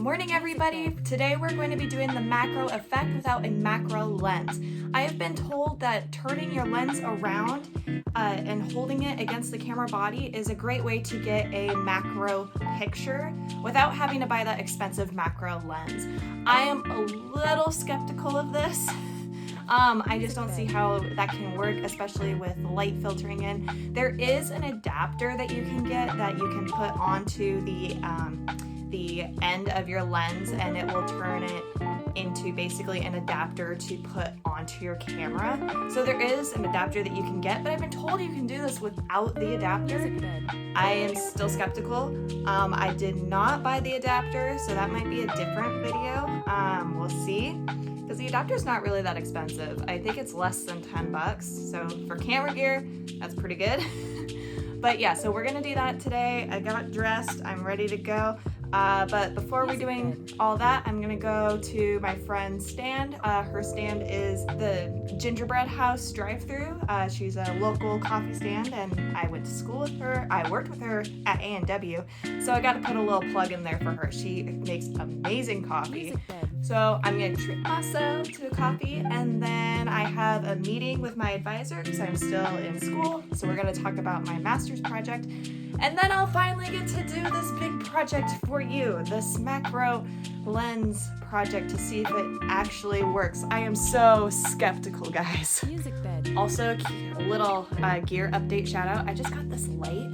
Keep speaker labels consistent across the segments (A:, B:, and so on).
A: morning, everybody. Today we're going to be doing the macro effect without a macro lens. I have been told that turning your lens around and holding it against the camera body is a great way to get a macro picture without having to buy that expensive macro lens. I am a little skeptical of this. I just don't see how that can work, especially with light filtering in. There is an adapter that you can get that you can put onto the end of your lens, and it will turn it into basically an adapter to put onto your camera. So there is an adapter that you can get, but I've been told you can do this without the adapter. I am still skeptical. I did not buy the adapter, so that might be a different video. We'll see. Because the adapter is not really that expensive. I think it's less than 10 bucks. So for camera gear, that's pretty good. But yeah, so we're gonna do that today. I got dressed, I'm ready to go. But before we're doing all that, I'm gonna go to my friend's stand. Her stand is the Gingerbread House drive-thru. She's a local coffee stand, and I went to school with her. I worked with her at A&W, so I got to put a little plug in there for her. She makes amazing coffee. So I'm gonna treat myself to a coffee, and then I have a meeting with my advisor because I'm still in school. So we're gonna talk about my master's project, and then I'll finally get to do this big project for you, this macro lens project, to see if it actually works. I am so skeptical, guys. Also, a little gear update shout out. I just got this light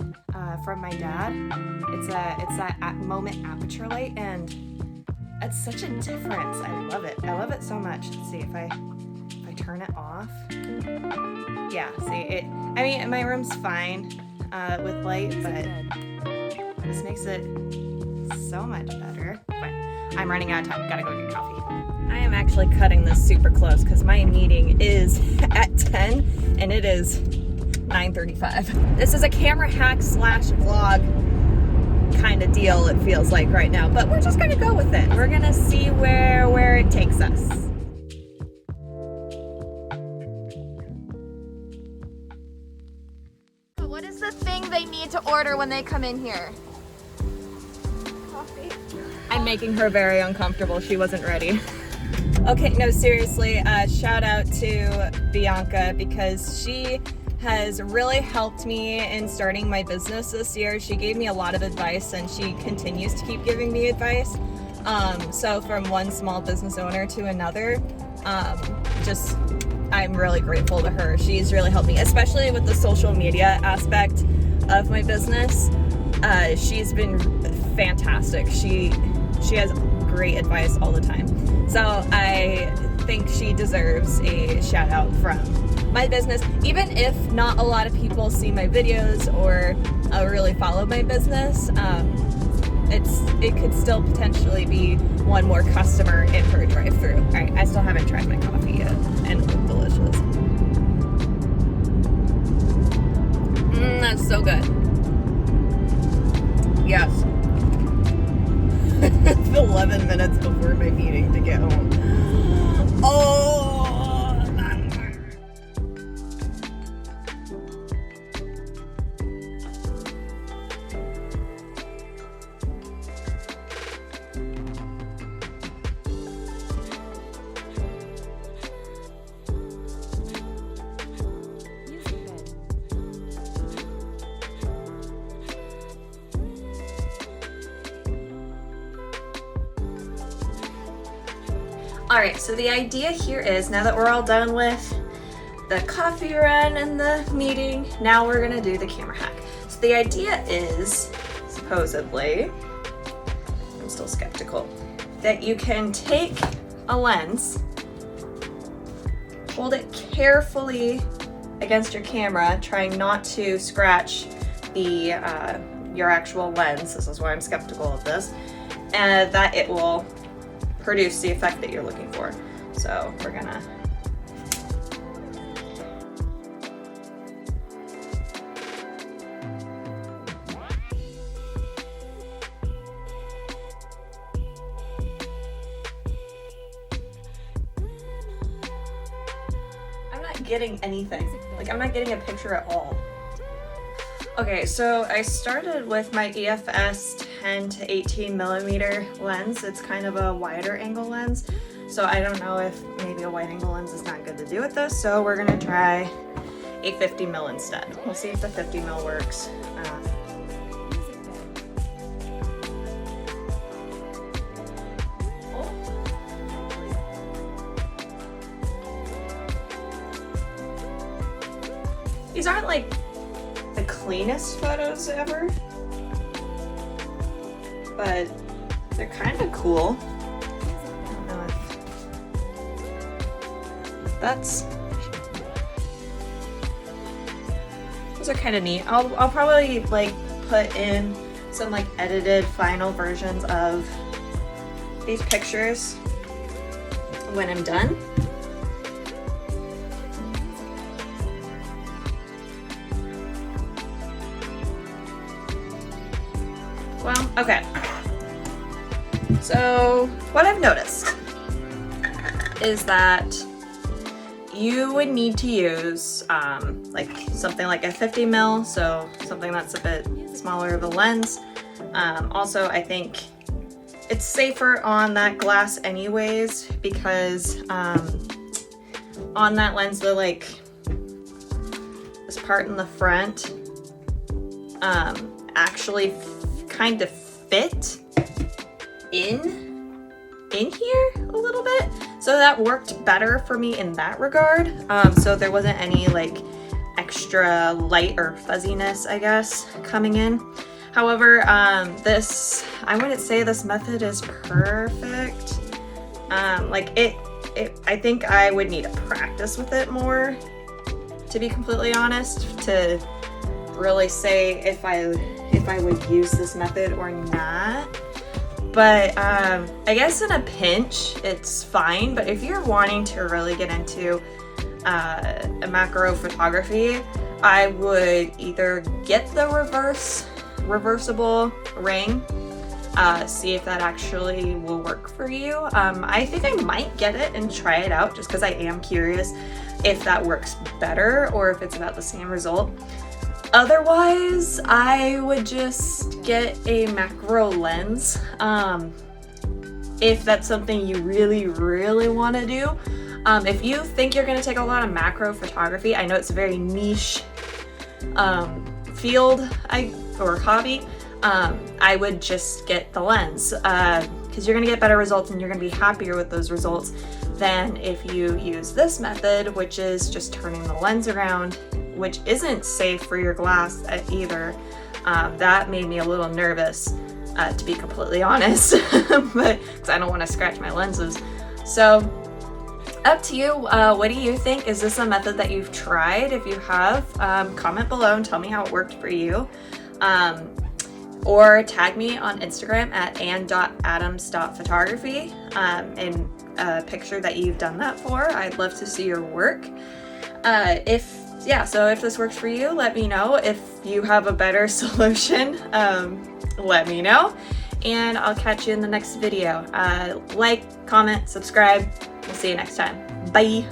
A: from my dad. It's that Moment aperture light, and it's such a difference. I love it. I love it so much. Let's see if I turn it off. Yeah, see it. I mean, my room's fine with light, but this makes it so much better. But I'm running out of time. Gotta go get coffee. I am actually cutting this super close because my meeting is at 10 and it is 9:35. This is a camera hack / vlog kind of deal, it feels like right now, but we're just gonna go with it. We're gonna see where it takes us. What is the thing they need to order when they come in here? Coffee. I'm making her very uncomfortable. She wasn't ready. Okay, no, seriously, shout out to Bianca because she has really helped me in starting my business this year. She gave me a lot of advice, and she continues to keep giving me advice. So from one small business owner to another, I'm really grateful to her. She's really helped me, especially with the social media aspect of my business. She's been fantastic. She has great advice all the time. So I think she deserves a shout out from my business. Even if not a lot of people see my videos or really follow my business, it could still potentially be one more customer in her drive-thru. All right, I still haven't tried my coffee yet, and it looks delicious. That's so good. Yes. It's 11 minutes before my meeting to get home. Oh! Alright, so the idea here is, now that we're all done with the coffee run and the meeting, now we're gonna do the camera hack. So the idea is, supposedly, I'm still skeptical, that you can take a lens, hold it carefully against your camera, trying not to scratch your actual lens. This is why I'm skeptical of this, and that it will produce the effect that you're looking for. So we're gonna I'm not getting anything. Like, I'm not getting a picture at all. Okay, so I started with my EFS 10 to 18 millimeter lens. It's kind of a wider angle lens. So I don't know if maybe a wide angle lens is not good to do with this. So we're gonna try a 50 mil instead. We'll see if the 50 mil works. These aren't like the cleanest photos ever, but they're kind of cool. I don't know if that's, those are kind of neat. I'll probably like put in some like edited final versions of these pictures when I'm done. Well, okay. So what I've noticed is that you would need to use like something like a 50 mil, so something that's a bit smaller of a lens. Also, I think it's safer on that glass anyways, because on that lens, the like this part in the front actually kind of fit in here a little bit, so that worked better for me in that regard. So there wasn't any like extra light or fuzziness, I guess, coming in. However, this, I wouldn't say this method is perfect. Like I think I would need to practice with it more, to be completely honest, to really say if I would use this method or not. But I guess in a pinch it's fine, but if you're wanting to really get into a macro photography, I would either get the reversible ring, see if that actually will work for you. I think I might get it and try it out, just because I am curious if that works better or if it's about the same result. Otherwise, I would just get a macro lens, if that's something you really want to do. If you think you're going to take a lot of macro photography, I know it's a very niche field or hobby, I would just get the lens, because you're going to get better results and you're going to be happier with those results than if you use this method, which is just turning the lens around, which isn't safe for your glass either. That made me a little nervous, to be completely honest, but because I don't want to scratch my lenses. So up to you. What do you think? Is this a method that you've tried? If you have, comment below and tell me how it worked for you. Or tag me on Instagram at ann.adams.photography and a picture that you've done that for. I'd love to see your work. So if this works for you, let me know. If you have a better solution, let me know. And I'll catch you in the next video. Like, comment, subscribe. We'll see you next time. Bye.